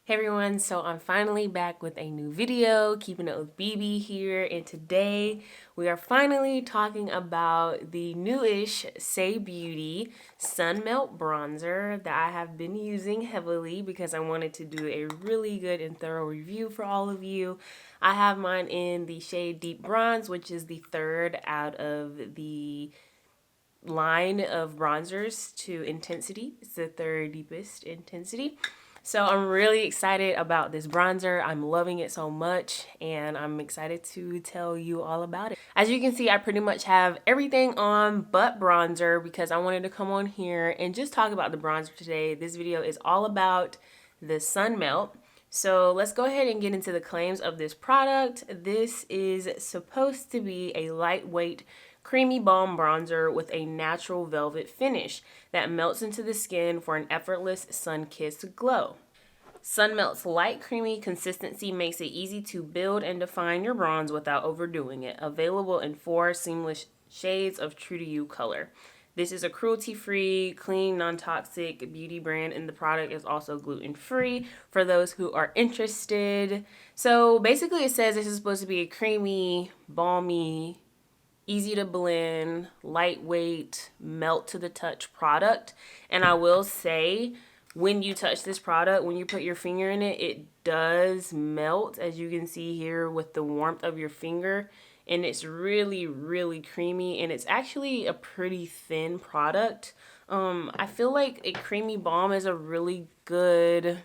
Hey everyone, so I'm finally back with a new video, keeping it with BB here, and today we are finally talking about the newish Saie Beauty Sunmelt Bronzer that I have been using heavily because I wanted to do a really good and thorough review for all of you. I have mine in the shade Deep Bronze, which is the third out of the line of bronzers to intensity. It's the third deepest intensity. So I'm really excited about this bronzer. I'm loving it so much and I'm excited to tell you all about it. As you can see, I pretty much have everything on but bronzer because I wanted to come on here and just talk about the bronzer today. This video is all about the Sunmelt. So let's go ahead and get into the claims of this product. This is supposed to be a lightweight creamy balm bronzer with a natural velvet finish that melts into the skin for an effortless sun-kissed glow. Sunmelt's light creamy consistency makes it easy to build and define your bronze without overdoing it. Available in 4 seamless shades of true to you color. This is a cruelty-free, clean, non-toxic beauty brand, and the product is also gluten-free for those who are interested. So basically it says this is supposed to be a creamy, balmy, easy to blend, lightweight, melt to the touch product. And I will say, when you touch this product, when you put your finger in it, it does melt, as you can see here with the warmth of your finger. And it's really, really creamy, and it's actually a pretty thin product. I feel like a creamy balm is a really good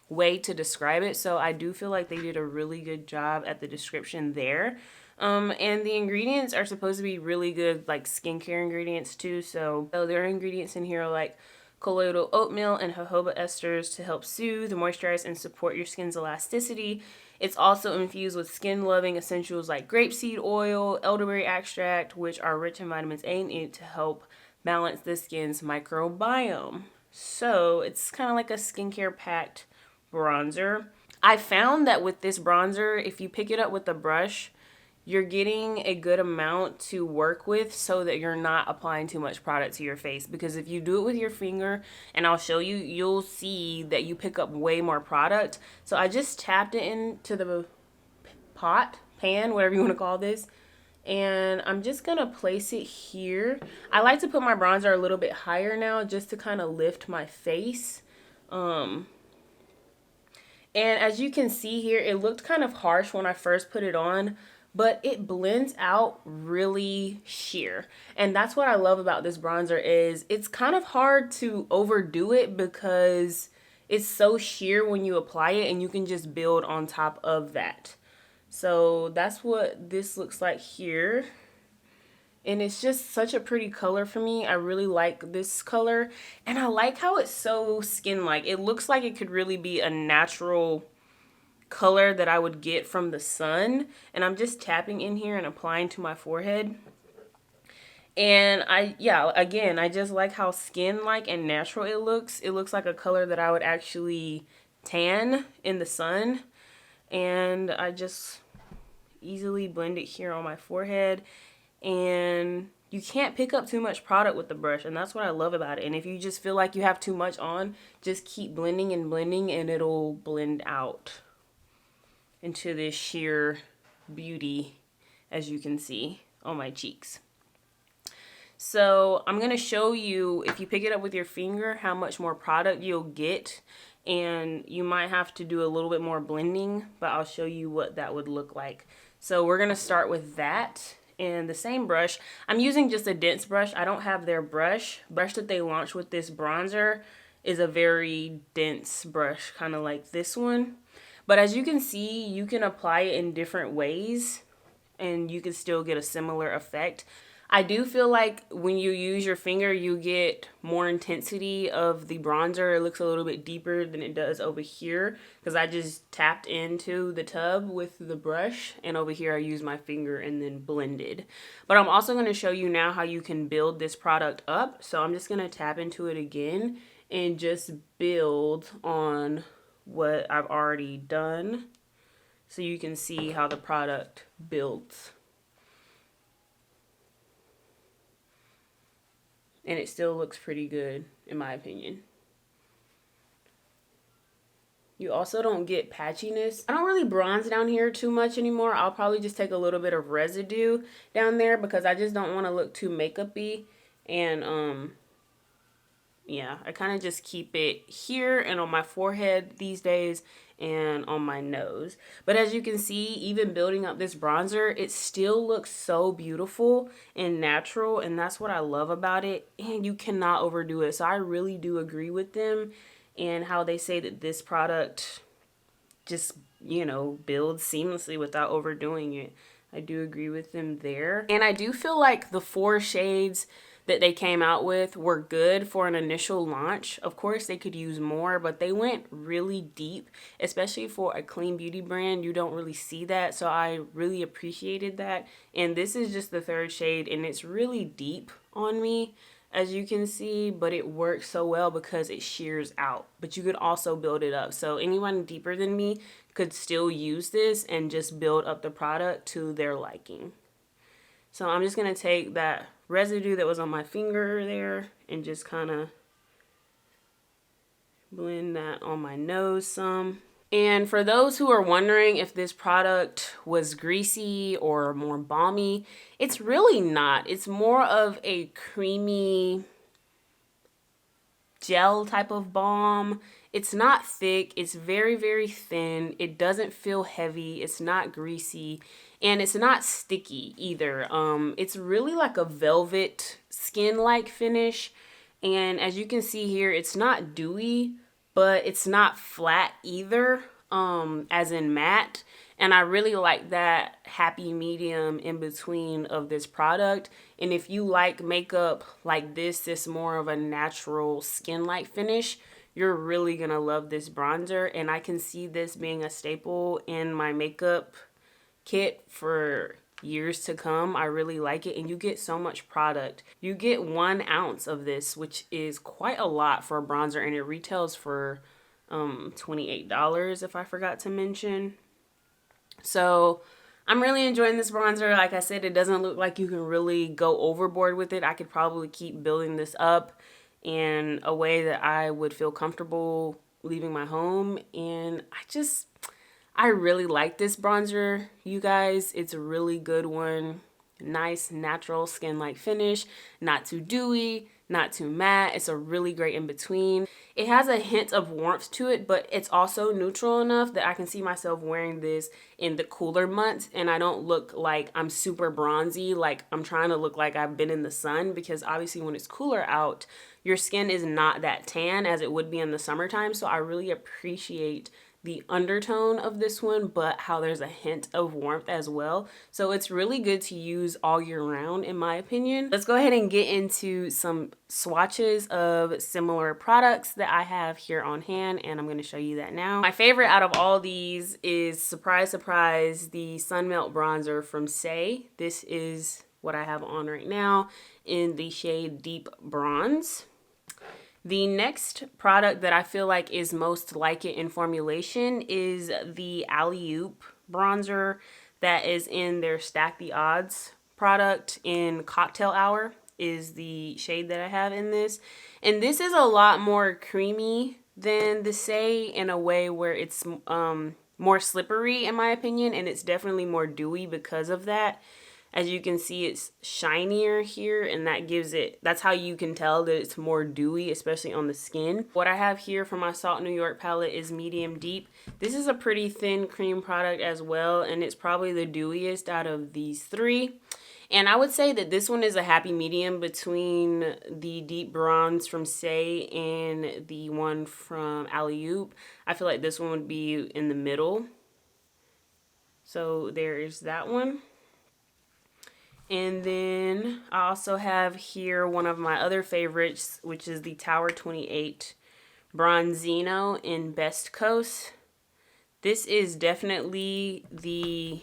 way to describe it, so I do feel like they did a really good job at the description there. And the ingredients are supposed to be really good, like skincare ingredients too. So their ingredients in here are like colloidal oatmeal and jojoba esters to help soothe, moisturize, and support your skin's elasticity. It's also infused with skin-loving essentials like grapeseed oil, elderberry extract, which are rich in vitamins A and E to help balance the skin's microbiome. So it's kind of like a skincare packed bronzer. I found that with this bronzer, if you pick it up with a brush, you're getting a good amount to work with so that you're not applying too much product to your face. Because if you do it with your finger, and I'll show you, you'll see that you pick up way more product. So I just tapped it into the pan, whatever you want to call this. And I'm just going to place it here. I like to put my bronzer a little bit higher now just to kind of lift my face. And as you can see here, it looked kind of harsh when I first put it on, but it blends out really sheer. And that's what I love about this bronzer is it's kind of hard to overdo it because it's so sheer when you apply it and you can just build on top of that. So that's what this looks like here. And it's just such a pretty color for me. I really like this color. And I like how it's so skin-like. It looks like it could really be a natural color that I would get from the sun. And I'm just tapping in here and applying to my forehead. And I just like how skin-like and natural it looks. It looks like a color that I would actually tan in the sun. And I just easily blend it here on my forehead. And you can't pick up too much product with the brush, and that's what I love about it. And if you just feel like you have too much on, just keep blending and blending and it'll blend out into this sheer beauty, as you can see on my cheeks. So I'm going to show you, if you pick it up with your finger, how much more product you'll get. And you might have to do a little bit more blending, but I'll show you what that would look like. So we're going to start with that. And the same brush, I'm using just a dense brush. I don't have their brush that they launched with this bronzer is a very dense brush, kind of like this one. But as you can see, you can apply it in different ways and you can still get a similar effect. I do feel like when you use your finger, you get more intensity of the bronzer. It looks a little bit deeper than it does over here because I just tapped into the tub with the brush, and over here I use my finger and then blended. But I'm also going to show you now how you can build this product up. So I'm just going to tap into it again and just build on what I've already done so you can see how the product builds. And it still looks pretty good, in my opinion. You also don't get patchiness. I don't really bronze down here too much anymore. I'll probably just take a little bit of residue down there because I just don't want to look too makeup-y. And yeah, I kind of just keep it here and on my forehead these days and on my nose. But as you can see, even building up this bronzer, it still looks so beautiful and natural, and that's what I love about it. And you cannot overdo it. So I really do agree with them and how they say that this product just, you know, builds seamlessly without overdoing it. I do agree with them there. And I do feel like the 4 shades that they came out with were good for an initial launch. Of course, they could use more, but they went really deep, especially for a clean beauty brand. You don't really see that, so I really appreciated that. And this is just the 3rd shade, and it's really deep on me, as you can see, but it works so well because it shears out. But you could also build it up. So anyone deeper than me could still use this and just build up the product to their liking. So I'm just going to take that residue that was on my finger there and just kind of blend that on my nose some. And for those who are wondering if this product was greasy or more balmy, it's really not. It's more of a creamy gel type of balm. It's not thick. It's very, very thin. It doesn't feel heavy. It's not greasy. And it's not sticky either. It's really like a velvet skin-like finish. And as you can see here, it's not dewy, but it's not flat either, as in matte. And I really like that happy medium in between of this product. And if you like makeup like this more of a natural skin-like finish, you're really gonna love this bronzer. And I can see this being a staple in my makeup kit for years to come. I really like it, and you get so much product. You get 1 ounce of this, which is quite a lot for a bronzer, and it retails for $28 if I forgot to mention. So I'm really enjoying this bronzer. Like I said, it doesn't look like you can really go overboard with it. I could probably keep building this up in a way that I would feel comfortable leaving my home, and I really like this bronzer, you guys. It's a really good one. Nice, natural skin-like finish. Not too dewy, not too matte. It's a really great in-between. It has a hint of warmth to it, but it's also neutral enough that I can see myself wearing this in the cooler months, and I don't look like I'm super bronzy, like I'm trying to look like I've been in the sun, because obviously when it's cooler out, your skin is not that tan as it would be in the summertime. So I really appreciate the undertone of this one, but how there's a hint of warmth as well. So it's really good to use all year round, in my opinion. Let's go ahead and get into some swatches of similar products that I have here on hand, and I'm going to show you that now. My favorite out of all these is, surprise, surprise, the Sunmelt Bronzer from Saie. This is what I have on right now in the shade Deep Bronze. The next product that I feel like is most like it in formulation is the Ilia bronzer that is in their Stack the Odds product in Cocktail Hour is the shade that I have in this. And this is a lot more creamy than the Saie in a way where it's more slippery in my opinion, and it's definitely more dewy because of that. As you can see, it's shinier here, and that's how you can tell that it's more dewy, especially on the skin. What I have here for my Salt New York palette is medium deep. This is a pretty thin cream product as well, and it's probably the dewiest out of these 3. And I would say that this one is a happy medium between the Deep Bronze from Saie and the one from Ilia. I feel like this one would be in the middle. So there is that one. And then I also have here one of my other favorites, which is the Tower 28 Bronzino in Best Coast. This is definitely the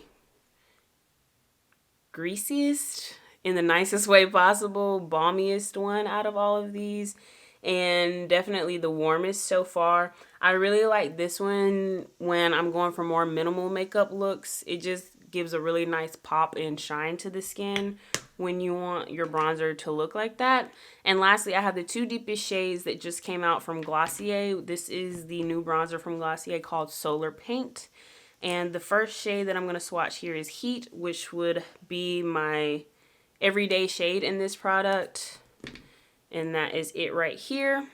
greasiest, in the nicest way possible, balmiest one out of all of these, and definitely the warmest so far. I really like this one when I'm going for more minimal makeup looks. It just gives a really nice pop and shine to the skin when you want your bronzer to look like that. And lastly, I have the two deepest shades that just came out from Glossier. This is the new bronzer from Glossier called Solar Paint. And the first shade that I'm going to swatch here is Heat, which would be my everyday shade in this product. And that is it right here.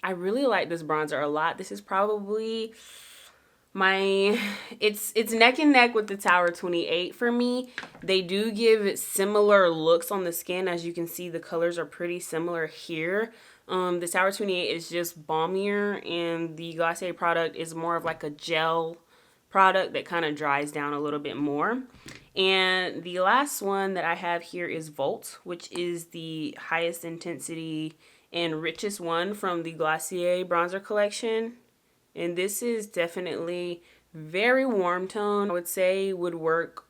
I really like this bronzer a lot. This is probably it's neck and neck with the Tower 28 for me. They do give similar looks on the skin. As you can see, the colors are pretty similar here. The Tower 28 is just balmier, and the Glossier product is more of like a gel product that kind of dries down a little bit more. And the last one that I have here is Volt, which is the highest intensity and richest one from the Glossier bronzer collection. And this is definitely very warm tone. I would say would work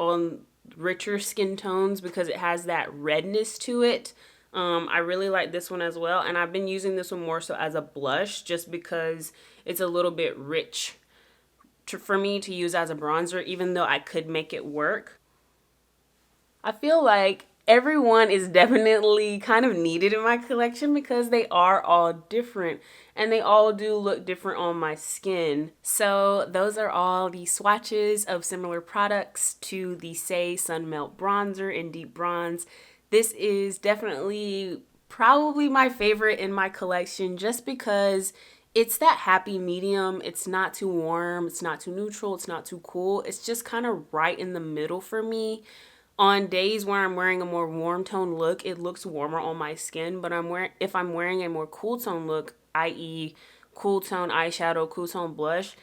on richer skin tones because it has that redness to it. I really like this one as well. And I've been using this one more so as a blush just because it's a little bit rich for me to use as a bronzer, even though I could make it work. I feel like everyone is definitely kind of needed in my collection because they are all different and they all do look different on my skin. So those are all the swatches of similar products to the Saie Sunmelt Bronzer in Deep Bronze. This is definitely probably my favorite in my collection just because it's that happy medium. It's not too warm, it's not too neutral, it's not too cool. It's just kind of right in the middle for me. On days where I'm wearing a more warm tone look, it looks warmer on my skin, but if I'm wearing a more cool tone look, i.e. cool tone eyeshadow, cool tone blush,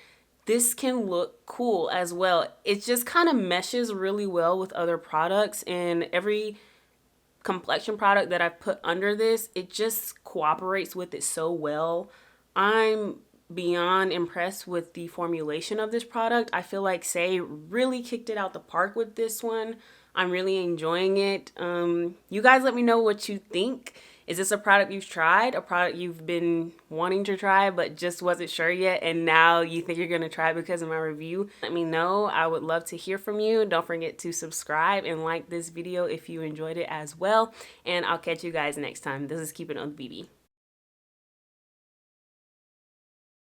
this can look cool as well. It just kind of meshes really well with other products, and every complexion product that I've put under this, it just cooperates with it so well. I'm beyond impressed with the formulation of this product. I feel like Saie really kicked it out the park with this one. I'm really enjoying it. You guys let me know what you think. Is this a product you've tried? A product you've been wanting to try but just wasn't sure yet, and now you think you're going to try because of my review? Let me know. I would love to hear from you. Don't forget to subscribe and like this video if you enjoyed it as well. And I'll catch you guys next time. This is Keeping It with BB.